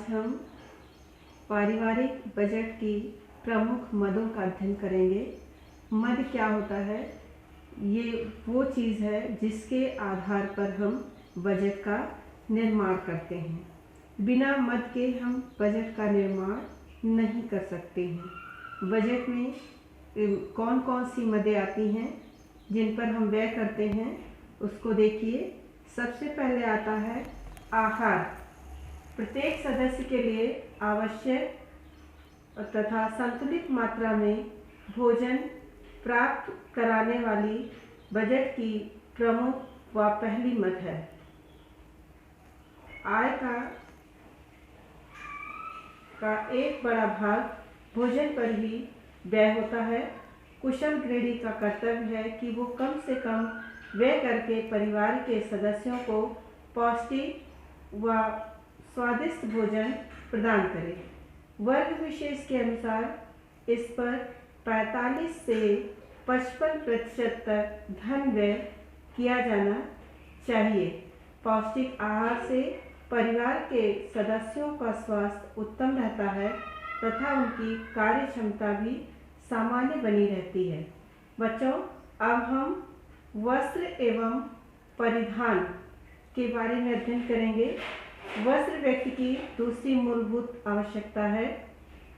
हम पारिवारिक बजट की प्रमुख मदों का अध्ययन करेंगे। मद क्या होता है? ये वो चीज़ है जिसके आधार पर हम बजट का निर्माण करते हैं। बिना मद के हम बजट का निर्माण नहीं कर सकते हैं। बजट में कौन कौन सी मदें आती हैं जिन पर हम व्यय करते हैं, उसको देखिए। सबसे पहले आता है आहार। प्रत्येक सदस्य के लिए आवश्यक तथा संतुलित मात्रा में भोजन प्राप्त कराने वाली बजट की प्रमुख व पहली मद है। आय का एक बड़ा भाग भोजन पर ही व्यय होता है। कुशल गृहिणी का कर्तव्य है कि वो कम से कम व्यय करके परिवार के सदस्यों को पौष्टिक व स्वादिष्ट भोजन प्रदान करें। वर्ग विशेष के अनुसार इस पर 45 से 55% तक धन व्यय किया जाना चाहिए। पौष्टिक आहार से परिवार के सदस्यों का स्वास्थ्य उत्तम रहता है तथा उनकी कार्य क्षमता भी सामान्य बनी रहती है। बच्चों, अब हम वस्त्र एवं परिधान के बारे में अध्ययन करेंगे। वस्त्र व्यक्ति की दूसरी मूलभूत आवश्यकता है।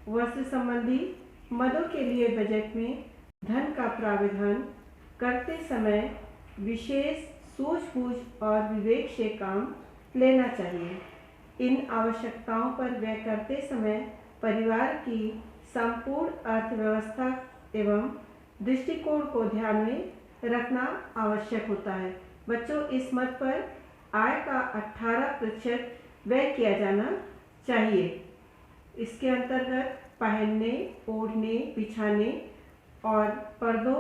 वस्त्र संबंधी मदों के लिए बजट में धन का प्रावधान करते समय विशेष सूझबूझ और विवेक से काम लेना चाहिए। इन आवश्यकताओं पर व्यय करते समय परिवार की संपूर्ण अर्थव्यवस्था एवं दृष्टिकोण को ध्यान में रखना आवश्यक होता है। बच्चों, इस मद पर आय का 18% व्यय किया जाना चाहिए। इसके अंतर्गत पहनने, ओढ़ने, बिछाने और पर्दों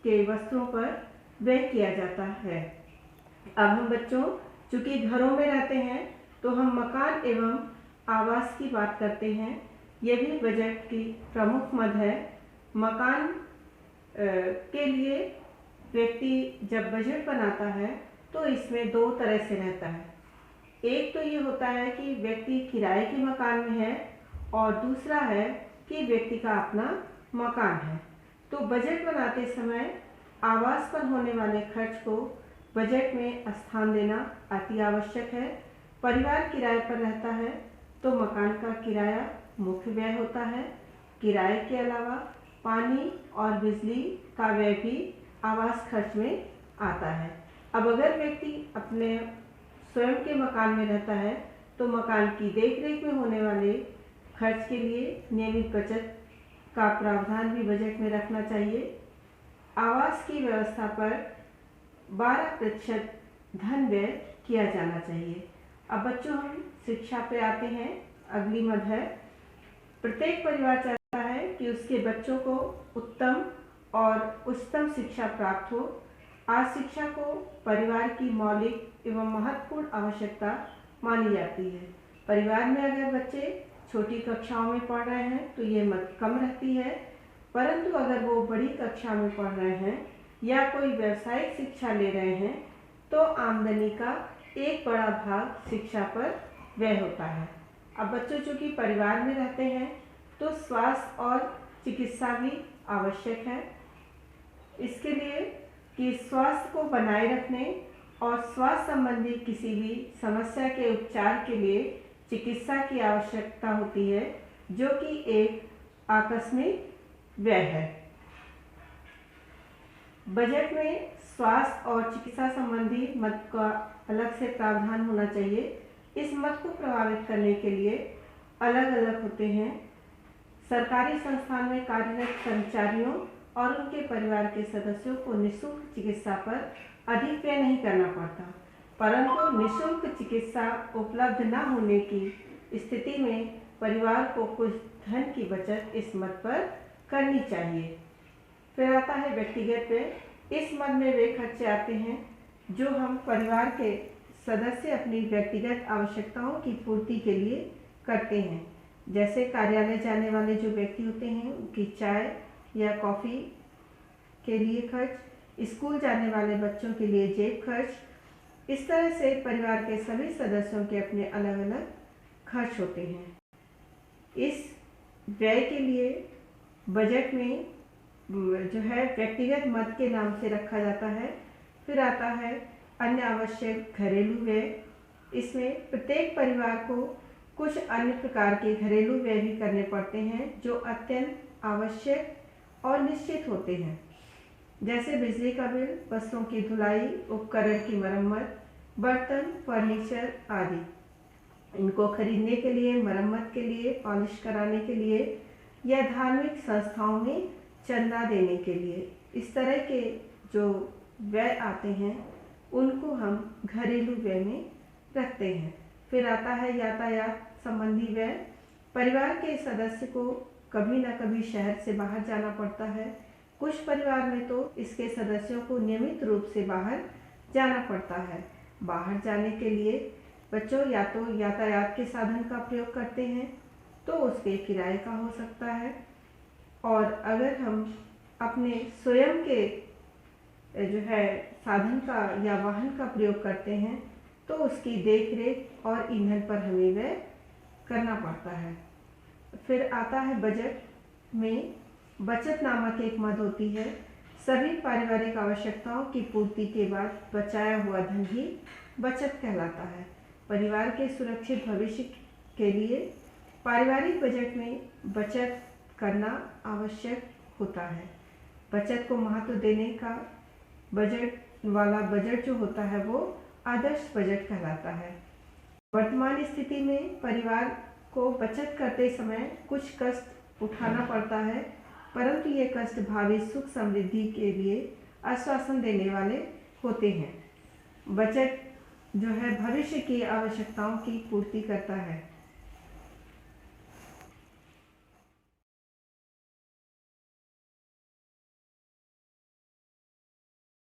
के वस्त्रों पर व्यय किया जाता है। अब हम बच्चों चूँकि घरों में रहते हैं तो हम मकान एवं आवास की बात करते हैं। ये भी बजट की प्रमुख मद है। मकान के लिए व्यक्ति जब बजट बनाता है तो इसमें दो तरह से रहता है। एक तो ये होता है कि व्यक्ति किराए के मकान में है और दूसरा है कि व्यक्ति का अपना मकान है। तो बजट बनाते समय आवास पर होने वाले खर्च को बजट में स्थान देना अति आवश्यक है। परिवार किराए पर रहता है तो मकान का किराया मुख्य व्यय होता है। किराए के अलावा पानी और बिजली का व्यय भी आवास खर्च में आता है। अब अगर व्यक्ति अपने स्वयं के मकान में रहता है तो मकान की देखरेख में होने वाले खर्च के लिए नियमित बचत का प्रावधान भी बजट में रखना चाहिए। आवास की व्यवस्था पर 12% धन व्यय किया जाना चाहिए। अब बच्चों, हम शिक्षा पे आते हैं। अगली मद है, प्रत्येक परिवार चाहता है कि उसके बच्चों को उत्तम और उच्चतम शिक्षा प्राप्त हो। आज शिक्षा को परिवार की मौलिक एवं महत्वपूर्ण आवश्यकता मानी जाती है। परिवार में अगर बच्चे छोटी कक्षाओं में पढ़ रहे हैं तो ये मद कम रहती है, परंतु अगर वो बड़ी कक्षा में पढ़ रहे हैं या कोई व्यावसायिक शिक्षा ले रहे हैं तो आमदनी का एक बड़ा भाग शिक्षा पर व्यय होता है। अब बच्चों चूँकि परिवार में रहते हैं तो स्वास्थ्य और चिकित्सा भी आवश्यक है। इसके लिए कि स्वास्थ्य को बनाए रखने और स्वास्थ्य संबंधी किसी भी समस्या के उपचार के लिए चिकित्सा की आवश्यकता होती है, जो कि एक आकस्मिक व्यय है। बजट में स्वास्थ्य और चिकित्सा संबंधी मद का अलग से प्रावधान होना चाहिए। इस मद को प्रभावित करने के लिए अलग अलग होते हैं। सरकारी संस्थान में कार्यरत कर्मचारियों और उनके परिवार के सदस्यों को निःशुल्क चिकित्सा पर अधिक व्यय नहीं करना पड़ता, परंतु निःशुल्क चिकित्सा उपलब्ध न होने की स्थिति में परिवार को कुछ धन की बचत इस मद पर करनी चाहिए। फिर आता है व्यक्तिगत व्यय। इस मद में वे खर्चे आते हैं जो हम परिवार के सदस्य अपनी व्यक्तिगत आवश्यकताओं की पूर्ति के लिए करते हैं। जैसे कार्यालय जाने वाले जो व्यक्ति होते हैं उनकी चाय या कॉफ़ी के लिए खर्च, स्कूल जाने वाले बच्चों के लिए जेब खर्च। इस तरह से परिवार के सभी सदस्यों के अपने अलग अलग खर्च होते हैं। इस व्यय के लिए बजट में जो है व्यक्तिगत मद के नाम से रखा जाता है। फिर आता है अन्य आवश्यक घरेलू व्यय। इसमें प्रत्येक परिवार को कुछ अन्य प्रकार के घरेलू व्यय भी करने पड़ते हैं जो अत्यंत आवश्यक और निश्चित होते हैं, जैसे बिजली का बिल, वस्त्रों की धुलाई, उपकरण की मरम्मत, बर्तन, फर्नीचर आदि। इनको खरीदने के लिए, मरम्मत के लिए, पॉलिश कराने के लिए या धार्मिक संस्थाओं में चंदा देने के लिए, इस तरह के जो व्यय आते हैं उनको हम घरेलू व्यय में रखते हैं। फिर आता है यातायात संबंधी व्यय। परिवार के सदस्य को कभी न कभी शहर से बाहर जाना पड़ता है। कुछ परिवार में तो इसके सदस्यों को नियमित रूप से बाहर जाना पड़ता है। बाहर जाने के लिए बच्चों या तो यातायात के साधन का प्रयोग करते हैं तो उसके किराए का हो सकता है, और अगर हम अपने स्वयं के जो है साधन का या वाहन का प्रयोग करते हैं तो उसकी देखरेख और ईंधन पर हमें व्यय करना पड़ता है। फिर आता है बजट में बचत नामक एक मद होती है। सभी पारिवारिक आवश्यकताओं की पूर्ति के बाद बचाया हुआ धन ही बचत कहलाता है। परिवार के सुरक्षित भविष्य के लिए पारिवारिक बजट में बचत करना आवश्यक होता है। बचत को महत्व देने का बजट जो होता है वो आदर्श बजट कहलाता है। वर्तमान स्थिति में परिवार को बचत करते समय कुछ कष्ट उठाना पड़ता है, परंतु ये कष्ट भावी सुख समृद्धि के लिए आश्वासन देने वाले होते हैं। बचत जो है भविष्य की आवश्यकताओं की पूर्ति करता है।